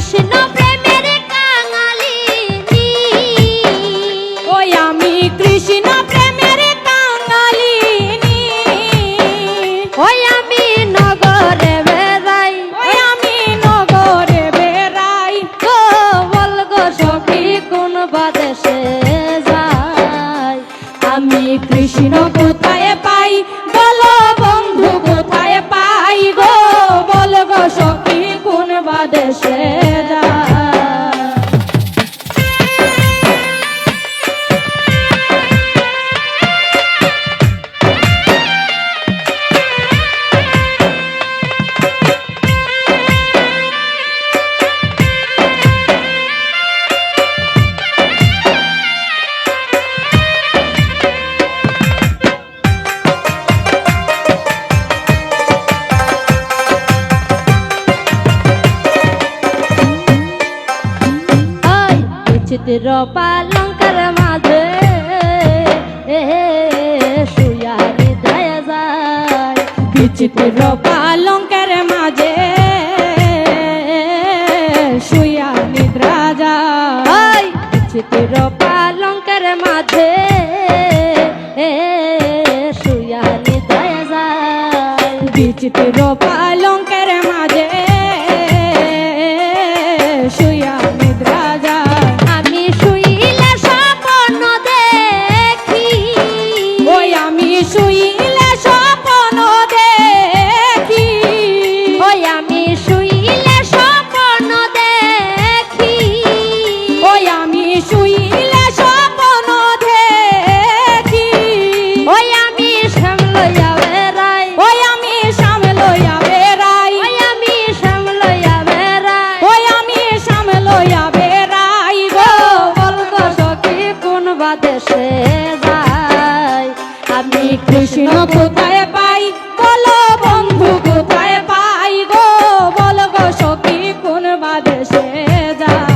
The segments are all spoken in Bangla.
কৃষ্ণ প্রেমের কাঙালিনী, ওই আমি কৃষ্ণ প্রেমের কাঙালিনী, ওই আমি নগরে বেড়াই, ওই আমি নগরে বেড়াই, গো বল গো সখী কোন বাদেশে যায়। আমি কৃষ্ণ কোথায় পাই বলো বন্ধু কোথায় পাই গো, বল গো সখী কোন বাদেশে যায়। চিত্র পালঙ্কার মাঝে শুয়া হৃদয় যায়, বিচিত্র পালঙ্কের মাঝে শুয়া নিদ্রা যায়, চিত্র পালঙ্কার মাঝে শুয়া হৃদয় যায়, বিচিত্র পালঙ্কের মাঝে শুয়া নিদ্রা যায়। আমি শুইলে স্বপ্ন দেখি, ওই আমি শুইলে স্বপ্ন দেখি, ওই আমি শুইলে স্বপ্ন দেখি, ওই আমি শুইলে স্বপ্ন দেখি, ওই আমি শ্যাম লইয়া বেড়াই, ওই আমি শ্যাম লইয়া বেড়াই, ওই আমি শ্যাম লইয়া বেড়াই, ওই আমি শ্যাম লইয়া বেড়াই গো, বল গো সখী কোন বাদেশে যায়। আমি কৃষ্ণ কোথায় পাই বলো বন্ধু কোথায় পাই গো, বল গো সখী কোন বাদেশে যায়।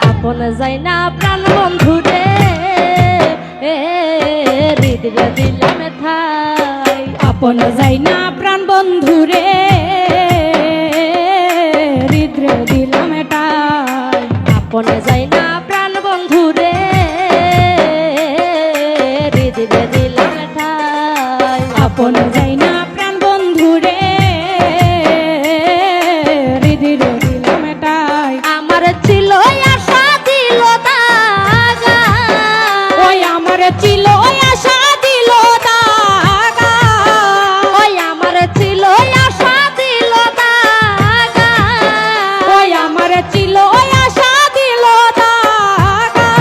আপন যাই না প্রাণ বন্ধু রে, হৃদয় দিলাম ঠাই, আপন যাই না প্রাণ বন্ধু রে, হৃদয় দিলাম এটাই, আপন যাই না প্রাণ বন্ধু রে, হৃদয় দিলাম ঠাই, আপন যাই না প্রাণ বন্ধু রে, হৃদয় দিলাম এটাই। আমার ছিল আশা দিল দাগা, ওই আমার ছিল আশা দিল দাগা, ওই আমার ছিল আশা দিল দাগা, ওই আমার ছিল আশা দিল দাগা,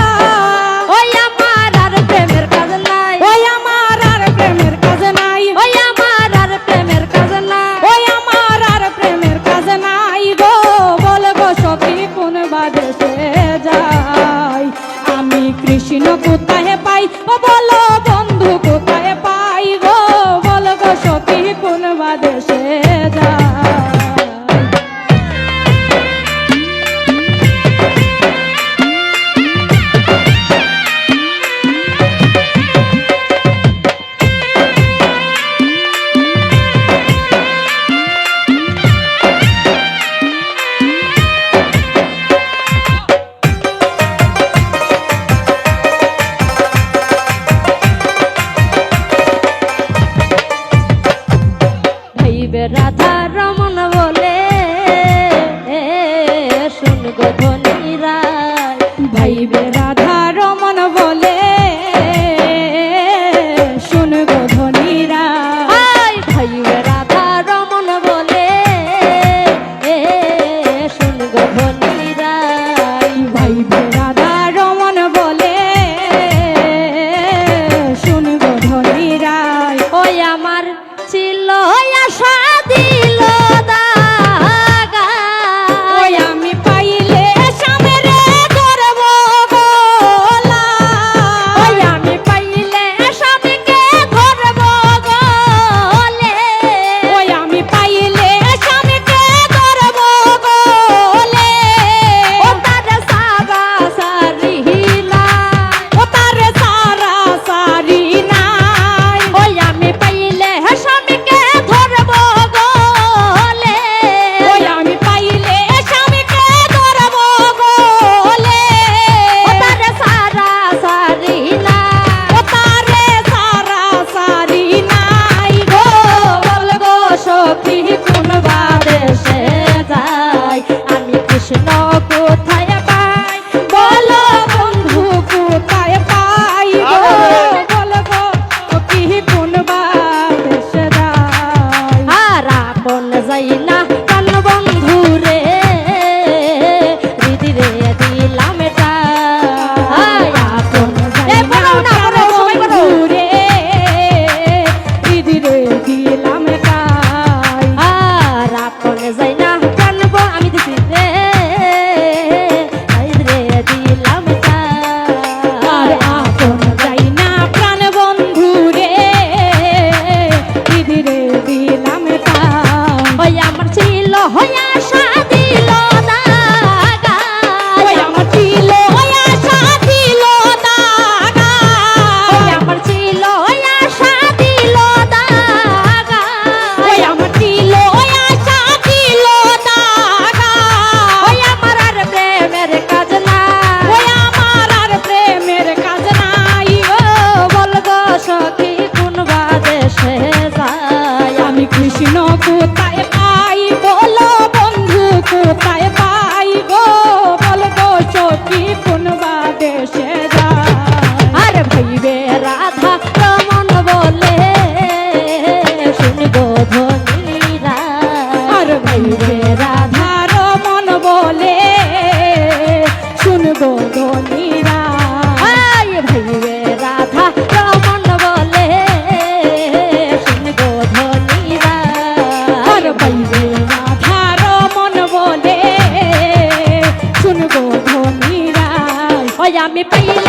ওই আমার আর প্রেমের কাজ নাই, ওই আমার আর প্রেমের কাজ নাই, ওই আমার আর প্রেমের কাজ নাই, ওই আমার আর প্রেমের কাজ নাই গো, বল গো সখী কোন বাদেশে যাই। আমি কৃষ্ণ কোথায় পাই ও বলো বন্ধু কোথায় পাই গো, বল গো সখী কোন বাদেশে যাই। রাধা রমন বলে শুন গো ধনী রায়, ভাইবে রাধা রমন বলে শুন গো ধনীরা, ভাইবে রাধা রমন বলে শুন গো ধনী রায়, ভাইবে রাধা রমন বলে শুন গো ধনীরা। ওই আমার ছিল আশা দিল দাগা, ওই আমি পাইলে কোথায় পাই গো বলবো সখী কোন বাদেশে যায় আর ভাইবে রাধা রমন বলে শুনবো ধনীরা আর ভাইবে রাধা রমন বলে শুনবো ধনীরা আই ভাইবে রাধা রমন বলে শুনবো ধনীরা আর ভাইবে রাধা রমন বলে শুনবো ধনীরা ওই আমি পাইলে